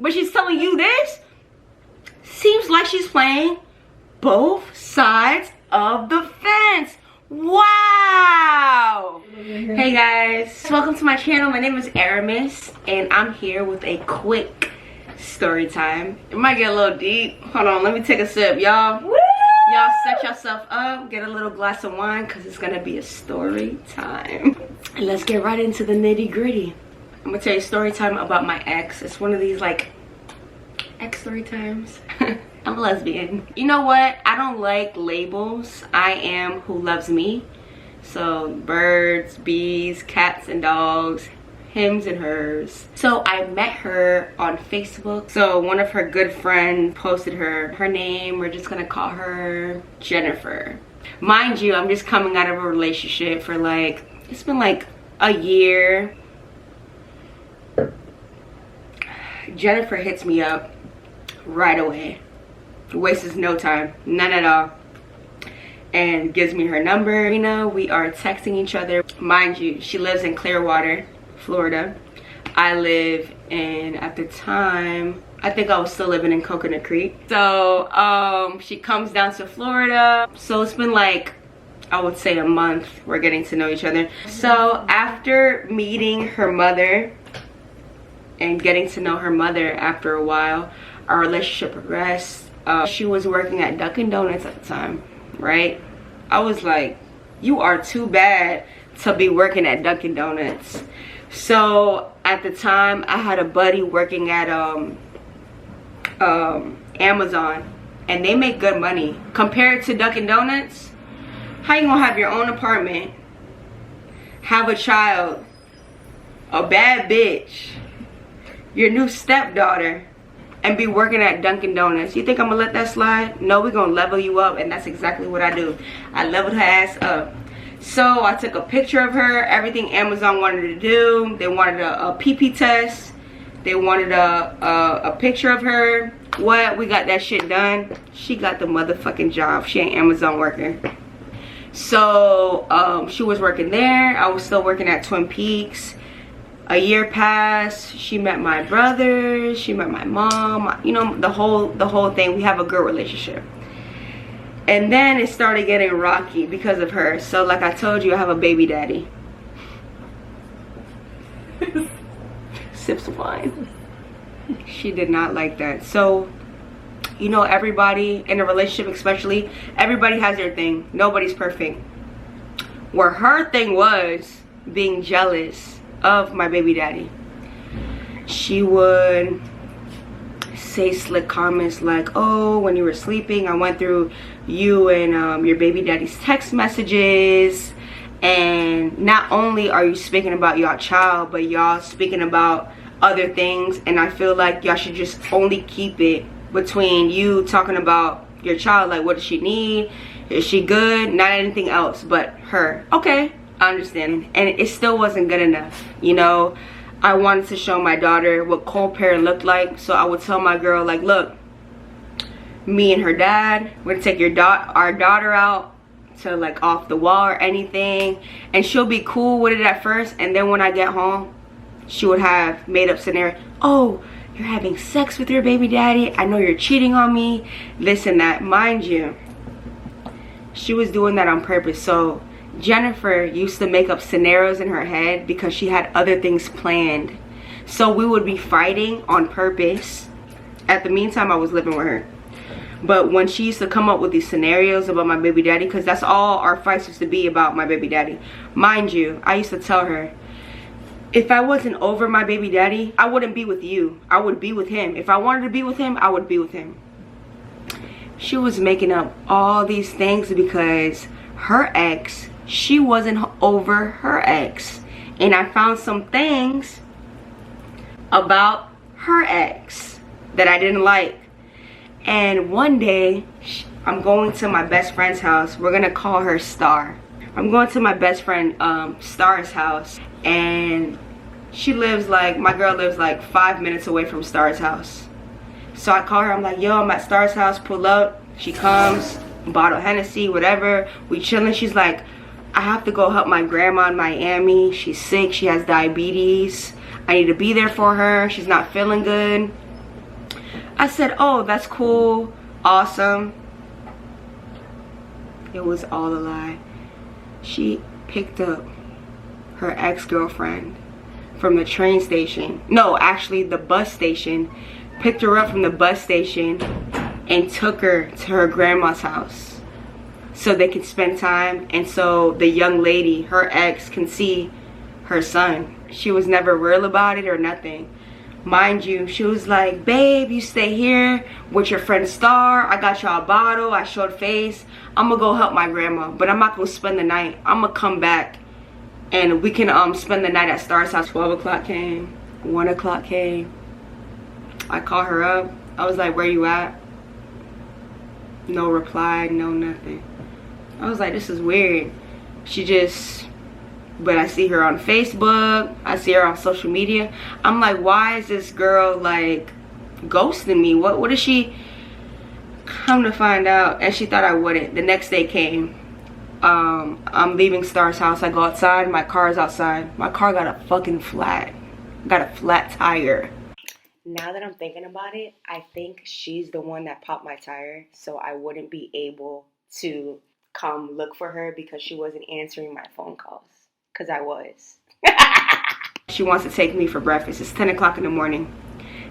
but she's telling you this? Seems like she's playing both sides of the fence. Wow. Hey guys, welcome to my channel. My name is Aramis and I'm here with a quick story time. It might get a little deep. Hold on, let me take a sip, y'all. Y'all set yourself up, get a little glass of wine because it's gonna be a story time. And let's get right into the nitty gritty. I'm gonna tell you a story time about my ex. It's one of these like ex story times. I'm a lesbian. You know what? I don't like labels. I am who loves me. So birds, bees, cats and dogs, hims and hers. So I met her on Facebook. So one of her good friends posted her name. We're just gonna call her Jennifer. Mind you, I'm just coming out of a relationship for like, it's been like a year. Jennifer hits me up right away. Wastes no time, none at all, and gives me her number. You know, we are texting each other. Mind you, she lives in Clearwater, Florida. I live in, at the time, I think I was still living in Coconut Creek. So she comes down to Florida. So it's been like, I would say a month we're getting to know each other. So after meeting her mother and getting to know her mother after a while, our relationship progressed. She was working at Dunkin' Donuts at the time, right? I was like, you are too bad to be working at Dunkin' Donuts. So at the time, I had a buddy working at Amazon, and they make good money compared to Dunkin' Donuts. How you gonna have your own apartment, have a child, a bad bitch, your new stepdaughter, and be working at Dunkin' Donuts? You think I'm gonna let that slide? No, we're gonna level you up, and that's exactly what I do. I leveled her ass up. So I took a picture of her, everything Amazon wanted to do. They wanted a PP test. They wanted a picture of her. What? We got that shit done. She got the motherfucking job. She ain't Amazon working. So she was working there. I was still working at Twin Peaks. A year passed. She met my brother. She met my mom. You know, the whole thing. We have a good relationship. And then it started getting rocky because of her. So like I told you, I have a baby daddy. Sips of wine. She did not like that. So, you know, everybody in a relationship, especially, everybody has their thing. Nobody's perfect. Where her thing was being jealous of my baby daddy. She would say slick comments like, oh, when you were sleeping, I went through you and your baby daddy's text messages, and not only are you speaking about your child, but y'all speaking about other things, and I feel like y'all should just only keep it between you talking about your child, like what does she need, is she good, not anything else but her. Okay, I understand. And it still wasn't good enough. You know, I wanted to show my daughter what co-parent looked like. So I would tell my girl, like, look, me and her dad, we're gonna take our daughter out to like off the wall or anything, and she'll be cool with it at first, and then when I get home, she would have made up scenario. Oh, you're having sex with your baby daddy, I know you're cheating on me, this and that. Mind you, she was doing that on purpose. So Jennifer used to make up scenarios in her head because she had other things planned. So we would be fighting on purpose. At the meantime, I was living with her. But when she used to come up with these scenarios about my baby daddy, because that's all our fights used to be about, my baby daddy. Mind you, I used to tell her, if I wasn't over my baby daddy, I wouldn't be with you. I would be with him. If I wanted to be with him, I would be with him. She was making up all these things because her ex, she wasn't over her ex. And I found some things about her ex that I didn't like. And one day, I'm going to my best friend's house. We're gonna call her Star. I'm going to my best friend Star's house, and she lives like, my girl lives like 5 minutes away from Star's house. So I call her, I'm like, yo, I'm at Star's house, pull up. She comes, bottle of Hennessy, whatever. We chilling. She's like, I have to go help my grandma in Miami. She's sick, she has diabetes. I need to be there for her. She's not feeling good. I said, oh, that's cool, awesome. It was all a lie. She picked up her ex-girlfriend from the train station. No, actually the bus station. Picked her up from the bus station and took her to her grandma's house so they could spend time, and so the young lady, her ex, can see her son. She was never real about it or nothing. Mind you, she was like, babe, you stay here with your friend Star. I got y'all a bottle. I showed face. I'm gonna go help my grandma, but I'm not gonna spend the night. I'm gonna come back and we can spend the night at Star's house. 12 o'clock came, 1 o'clock came. I called her up. I was like, where you at? No reply, no nothing. I was like, this is weird. She just, but I see her on Facebook. I see her on social media. I'm like, why is this girl like ghosting me? What is she? Come to find out, and she thought I wouldn't. The next day came. I'm leaving Star's house. I go outside. My car is outside. My car got a fucking flat. Got a flat tire. Now that I'm thinking about it, I think she's the one that popped my tire, so I wouldn't be able to come look for her because she wasn't answering my phone calls. Because I was. She wants to take me for breakfast. It's 10 o'clock in the morning.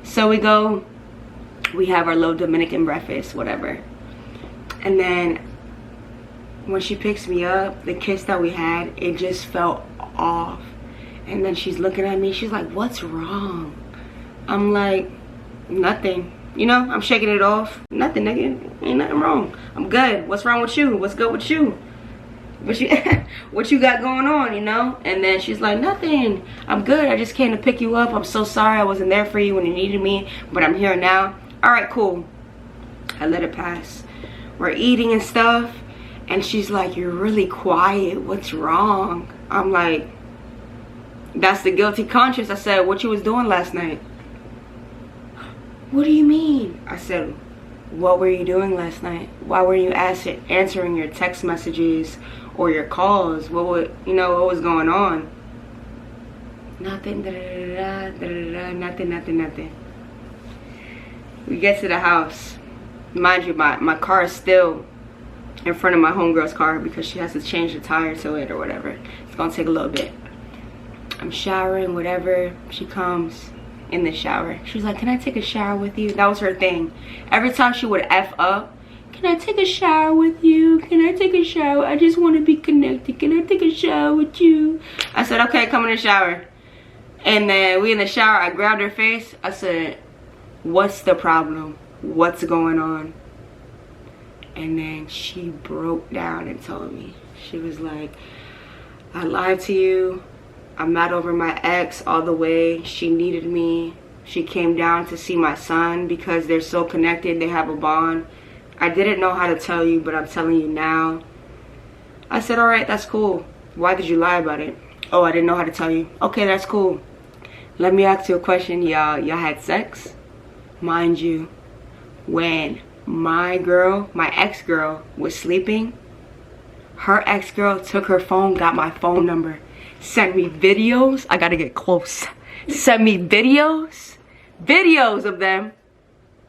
So we go, we have our little Dominican breakfast, whatever. And then when she picks me up, the kiss that we had, it just felt off. And then she's looking at me, she's like, what's wrong? I'm like, nothing. You know, I'm shaking it off. Nothing, nigga. Ain't nothing wrong. I'm good. What's wrong with you? What's good with you? What you got going on, you know? And then she's like, nothing. I'm good. I just came to pick you up. I'm so sorry I wasn't there for you when you needed me, but I'm here now. All right, cool. I let it pass. We're eating and stuff, and she's like, you're really quiet. What's wrong? I'm like, that's the guilty conscience. I said, what you was doing last night? What do you mean? I said, what were you doing last night? Why were you answering your text messages or your calls? What was going on? Nothing, nothing. We get to the house. Mind you, my car is still in front of my homegirl's car because she has to change the tire to it or whatever. It's gonna take a little bit. I'm showering, whatever. She comes in the shower. She's like, can I take a shower with you? That was her thing. Every time she would F up, can I take a shower with you? Can I take a shower? I just want to be connected. Can I take a shower with you? I said, okay, come in the shower. And then we in the shower, I grabbed her face. I said, what's the problem? What's going on? And then she broke down and told me. She was like, I lied to you. I'm not over my ex all the way. She needed me. She came down to see my son because they're so connected. They have a bond. I didn't know how to tell you, but I'm telling you now. I said, all right, that's cool. Why did you lie about it? Oh, I didn't know how to tell you. Okay, that's cool. Let me ask you a question. Y'all had sex? Mind you, when my ex-girl was sleeping, her ex-girl took her phone, got my phone number, sent me videos. I gotta get close. Sent me videos of them.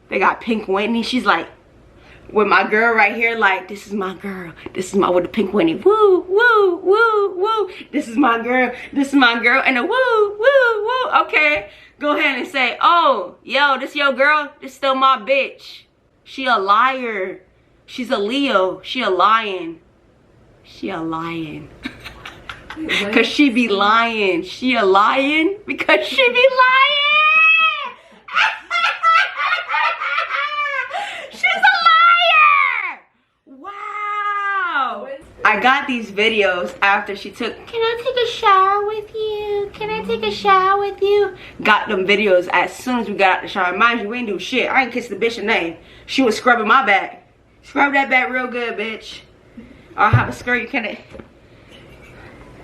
They got pink Whitney. She's like, with my girl right here, like, this is my girl. This is my, with the pink Whitney. Woo, woo, woo, woo. This is my girl. This is my girl. And a woo, woo, woo. Okay, go ahead and say, oh, yo, this your girl? This still my bitch. She a liar. She's a Leo. She a lion. She a lion. Cause she be lying. She a lion because she be lying. She's a liar. Wow. I got these videos after she took, can I take a shower with you? Can I take a shower with you? Got them videos as soon as we got out the shower. Mind you, we ain't do shit. I ain't kissed the bitch in name. She was scrubbing my back. Scrub that back real good, bitch. I'll have a skirt. You can't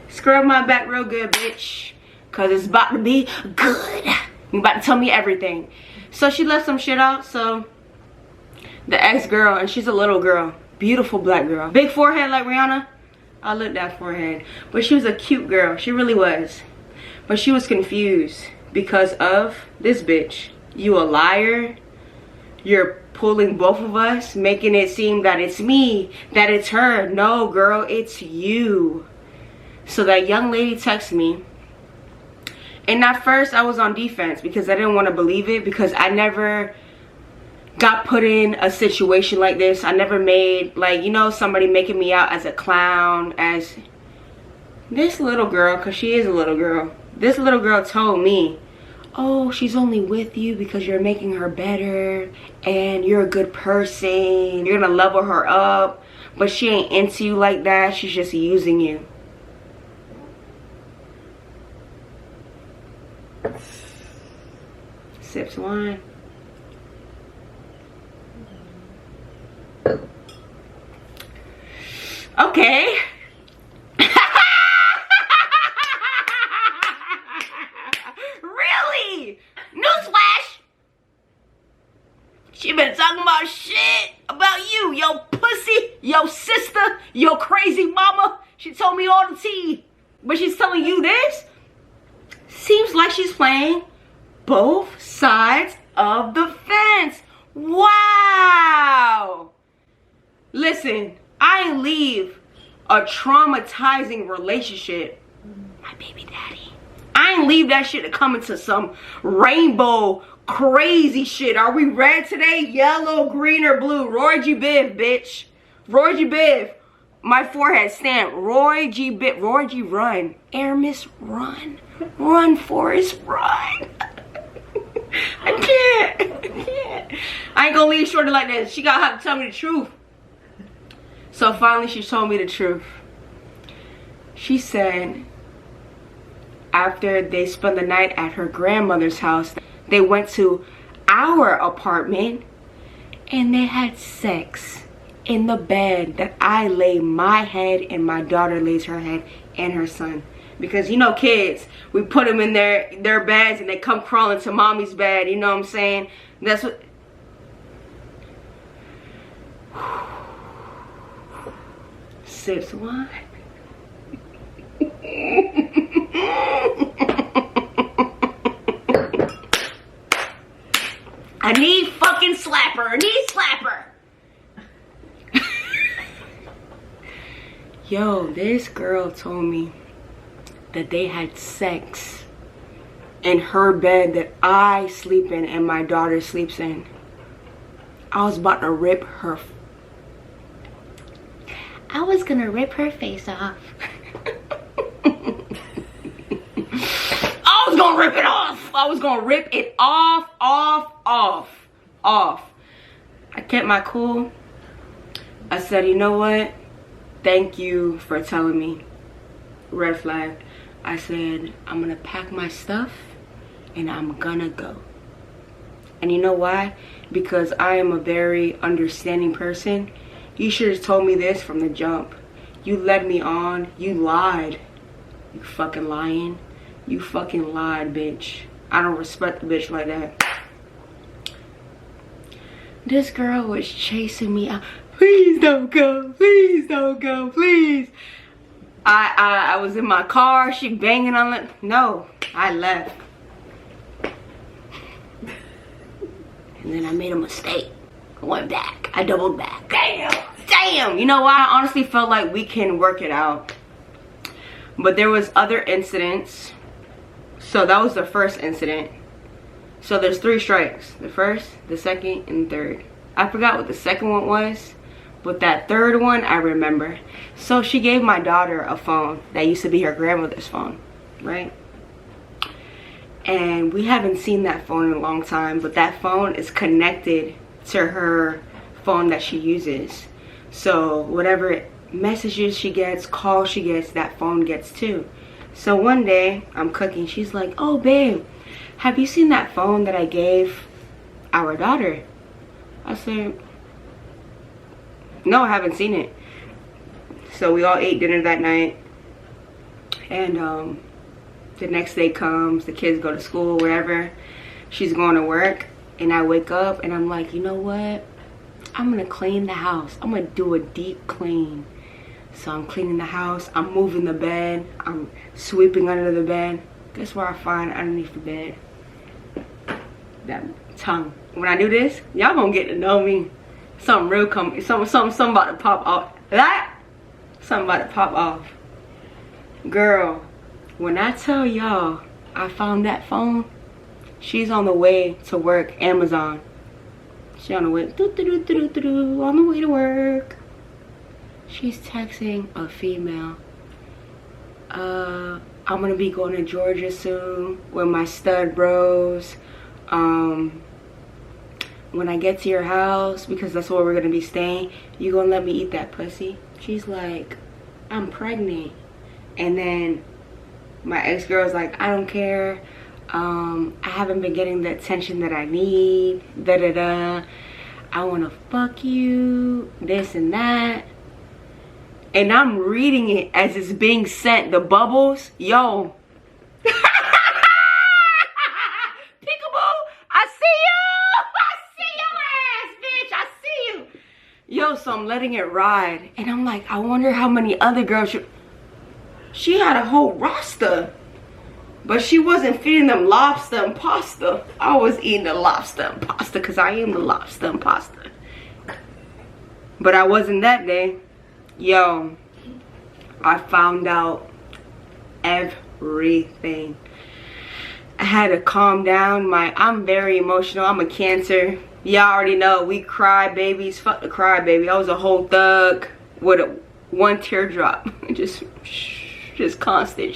scrub my back real good, bitch. Cause it's about to be good. You about to tell me everything. So she left some shit out. So the ex-girl, and she's a little girl. Beautiful black girl. Big forehead like Rihanna. I looked that forehead. But she was a cute girl. She really was. But she was confused because of this bitch. You a liar. You're pulling both of us, making it seem that it's me, that it's her. No, girl, it's you. So that young lady texted me. And at first, I was on defense because I didn't want to believe it, because I never got put in a situation like this. I never made, like, you know, somebody making me out as a clown, as this little girl, because she is a little girl. This little girl told me, oh, she's only with you because you're making her better and you're a good person. You're gonna level her up, but she ain't into you like that. She's just using you. Sips wine. Okay. Really? Newsflash. She been talking about shit about you, yo pussy, yo sister, yo crazy mama. She told me all the tea, but she's telling you this? Seems like she's playing both sides of the fence. Wow. Listen, I ain't leave a traumatizing relationship, my baby daddy. I ain't leave that shit to come into some rainbow crazy shit. Are we red today? Yellow, green, or blue? Roy G. Biv, bitch. Roy G. Biv. My forehead stamp. Roy G. Biv. Roy G. Run. Aramis, run. Run, Forrest, run. I can't. I ain't gonna leave shorty like this. She gotta have to tell me the truth. So finally she told me the truth. She said after they spent the night at her grandmother's house, they went to our apartment and they had sex in the bed that I lay my head and my daughter lays her head and her son. Because you know kids, we put them in their beds and they come crawling to mommy's bed, you know what I'm saying? That's what... Sips wine. I need fucking slapper. I need slapper. Yo, this girl told me that they had sex in her bed that I sleep in and my daughter sleeps in. I was about to rip her. I was gonna rip her face off. I was gonna rip it off. I was gonna rip it off. I kept my cool. I said, you know what? Thank you for telling me. Red flag. I said, I'm gonna pack my stuff and I'm gonna go. And you know why? Because I am a very understanding person. You should have told me this from the jump. You led me on. You lied. You fucking lying. You fucking lied, bitch. I don't respect the bitch like that. This girl was chasing me out. Please don't go. Please don't go. Please. I was in my car. She banging on it. No, I left. And then I made a mistake. I went back. I doubled back. Damn. You know why? I honestly felt like we can work it out. But there was other incidents. So that was the first incident. So there's 3 strikes. The first, the second, and the third. I forgot what the second one was. But that third one, I remember. So she gave my daughter a phone that used to be her grandmother's phone. Right? And we haven't seen that phone in a long time. But that phone is connected to her phone that she uses. So whatever messages she gets, calls she gets, that phone gets too. So one day I'm cooking. She's like, oh babe, have you seen that phone that I gave our daughter? I said, no, I haven't seen it. So we all ate dinner that night. And the next day comes, the kids go to school, wherever. She's going to work. And I wake up and I'm like, you know what? I'm gonna clean the house. I'm gonna do a deep clean. So I'm cleaning the house. I'm moving the bed. I'm sweeping under the bed. Guess where I find underneath the bed? That tongue. When I do this, y'all gonna get to know me. Something real coming. Something about to pop off. Something about to pop off. Girl, when I tell y'all I found that phone, she's on the way to work. Amazon. She's on the way. On the way to work. She's texting a female. I'm gonna be going to Georgia soon with my stud bros. When I get to your house, because that's where we're gonna be staying, you gonna let me eat that pussy? She's like, I'm pregnant. And then my ex-girl's like, I don't care. I haven't been getting the attention that I need. I wanna fuck you. This and that. And I'm reading it as it's being sent. The bubbles, yo. Peekaboo, I see you. I see your ass, bitch. I see you. Yo, so I'm letting it ride. And I'm like, I wonder how many other girls she had a whole roster. But she wasn't feeding them lobster and pasta. I was eating the lobster and pasta because I am the lobster and pasta. But I wasn't that day. Yo, I found out everything. I had to calm down. I'm very emotional. I'm a Cancer. Y'all already know we cry babies. Fuck the cry baby. I was a whole thug with one teardrop. just constant.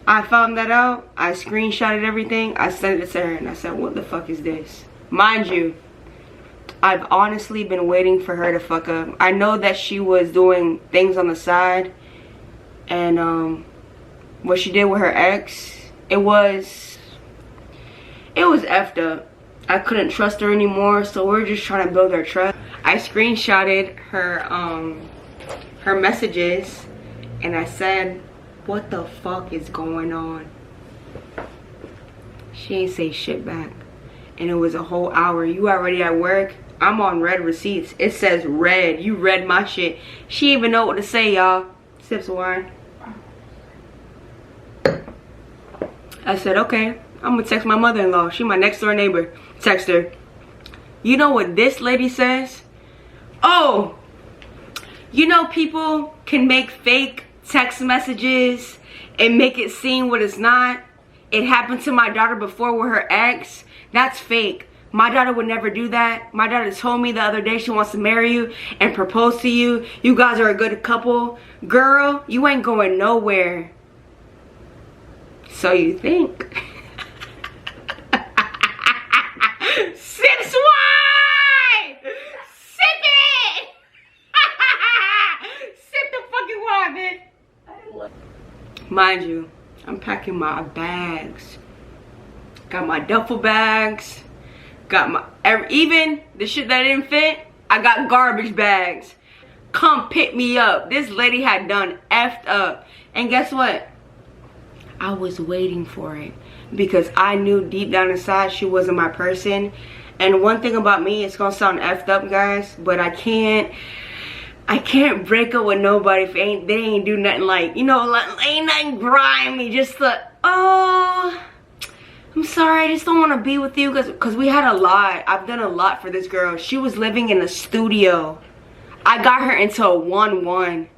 I found that out. I screenshotted everything. I sent it to her and I said, what the fuck is this? Mind you, I've honestly been waiting for her to fuck up. I know that she was doing things on the side. And what she did with her ex, it was effed up. I couldn't trust her anymore, so we're just trying to build our trust. I screenshotted her messages and I said, what the fuck is going on? She ain't say shit back. And it was a whole hour. You already at work? I'm on red receipts. It says red. You read my shit. She didn't even know what to say, y'all. Sips of wine. I said, okay, I'm gonna text my mother-in-law. She my next door neighbor. Text her. You know what this lady says? Oh, you know people can make fake text messages and make it seem what it's not. It happened to my daughter before with her ex. That's fake. My daughter would never do that. My daughter told me the other day she wants to marry you and propose to you. You guys are a good couple. Girl, you ain't going nowhere. So you think. Sip wine! Sip it! Sip the fucking wine, bitch. Mind you, I'm packing my bags. Got my duffel bags. Got my, even the shit that didn't fit, I got garbage bags. Come pick me up. This lady had done effed up. And guess what? I was waiting for it. Because I knew deep down inside she wasn't my person. And one thing about me, it's gonna sound effed up, guys, but I can't break up with nobody if they ain't do nothing like, you know, like, ain't nothing grimy. Just the, oh, I'm sorry, I just don't want to be with you, because we had a lot. I've done a lot for this girl. She was living in a studio. I got her into a 1-1.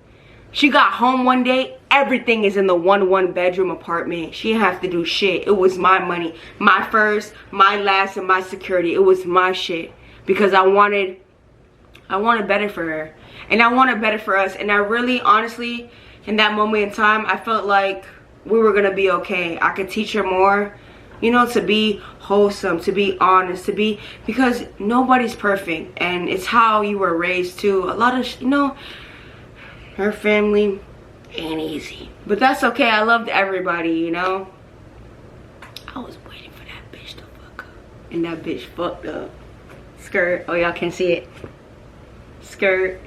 She got home one day, everything is in the 1-1 bedroom apartment. She didn't have to do shit. It was my money, my first, my last, and my security. It was my shit, because I wanted better for her, and I wanted better for us. And I really, honestly, in that moment in time, I felt like we were gonna be okay. I could teach her more, you know, to be wholesome, to be honest, to be, because nobody's perfect, and it's how you were raised too. A lot of, you know, her family ain't easy, but that's okay. I loved everybody, you know. I was waiting for that bitch to fuck up, and that bitch fucked up. Skirt. Oh, y'all can't see it. Skirt.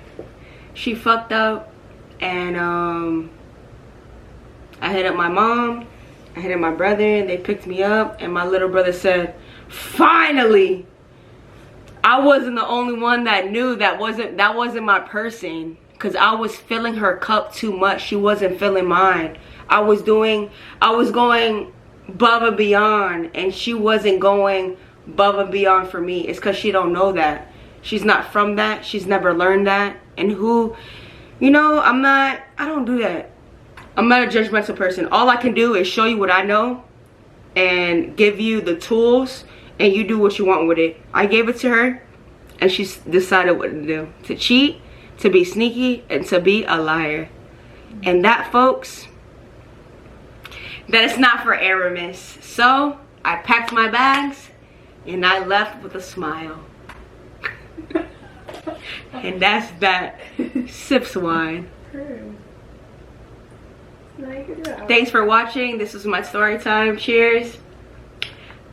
She fucked up, and I hit up my mom, I hit up my brother, and they picked me up, and my little brother said, finally. I wasn't the only one that knew that wasn't my person, because I was filling her cup too much. She wasn't filling mine. I was going above and beyond, and she wasn't going above and beyond for me. It's because she don't know that. She's not from that. She's never learned that. And who, you know, I don't do that. I'm not a judgmental person. All I can do is show you what I know and give you the tools, and you do what you want with it. I gave it to her, and she's decided what to do. To cheat, to be sneaky, and to be a liar. And that, folks, that is not for Aramis. So I packed my bags and I left with a smile. And that's that. Sips wine. Thanks for watching. This was my story time. Cheers.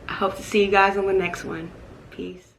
I hope to see you guys on the next one. Peace.